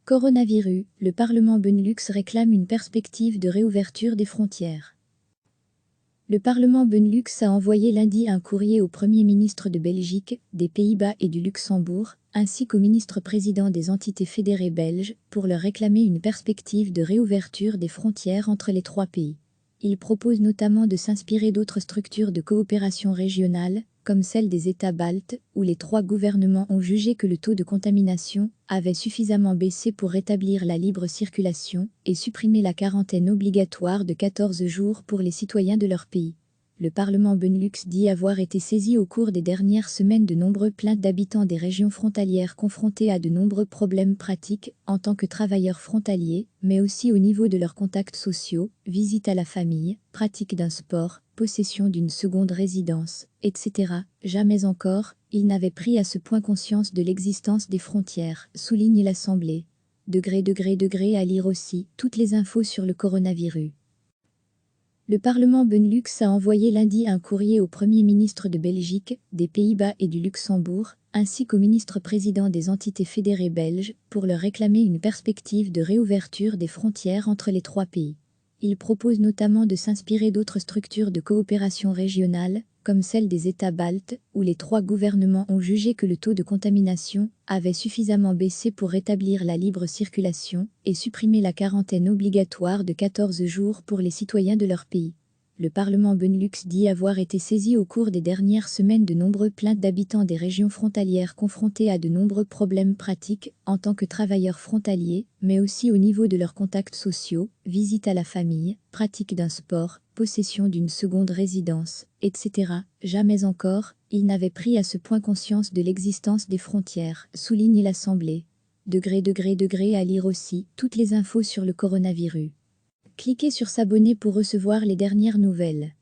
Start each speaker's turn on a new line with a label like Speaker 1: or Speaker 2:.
Speaker 1: Coronavirus, le Parlement Benelux réclame une perspective de réouverture des frontières. Le Parlement Benelux a envoyé lundi un courrier au Premier ministre de Belgique, des Pays-Bas et du Luxembourg, ainsi qu'au ministre-président des entités fédérées belges, pour leur réclamer une perspective de réouverture des frontières entre les trois pays. Il propose notamment de s'inspirer d'autres structures de coopération régionale, comme celle des États baltes, où les trois gouvernements ont jugé que le taux de contamination avait suffisamment baissé pour rétablir la libre circulation et supprimer la quarantaine obligatoire de 14 jours pour les citoyens de leur pays. Le Parlement Benelux dit avoir été saisi au cours des dernières semaines de nombreuses plaintes d'habitants des régions frontalières confrontés à de nombreux problèmes pratiques en tant que travailleurs frontaliers, mais aussi au niveau de leurs contacts sociaux, visite à la famille, pratique d'un sport, possession d'une seconde résidence, etc. Jamais encore, ils n'avaient pris à ce point conscience de l'existence des frontières, souligne l'Assemblée. À lire aussi toutes les infos sur le coronavirus. Le Parlement Benelux a envoyé lundi un courrier au Premier ministre de Belgique, des Pays-Bas et du Luxembourg, ainsi qu'au ministre-président des entités fédérées belges, pour leur réclamer une perspective de réouverture des frontières entre les trois pays. Il propose notamment de s'inspirer d'autres structures de coopération régionale, comme celle des États baltes, où les trois gouvernements ont jugé que le taux de contamination avait suffisamment baissé pour rétablir la libre circulation et supprimer la quarantaine obligatoire de 14 jours pour les citoyens de leur pays. Le Parlement Benelux dit avoir été saisi au cours des dernières semaines de nombreuses plaintes d'habitants des régions frontalières confrontés à de nombreux problèmes pratiques en tant que travailleurs frontaliers, mais aussi au niveau de leurs contacts sociaux, visite à la famille, pratique d'un sport, possession d'une seconde résidence, etc. Jamais encore, ils n'avaient pris à ce point conscience de l'existence des frontières, souligne l'Assemblée. À lire aussi toutes les infos sur le coronavirus. Cliquez sur s'abonner pour recevoir les dernières nouvelles.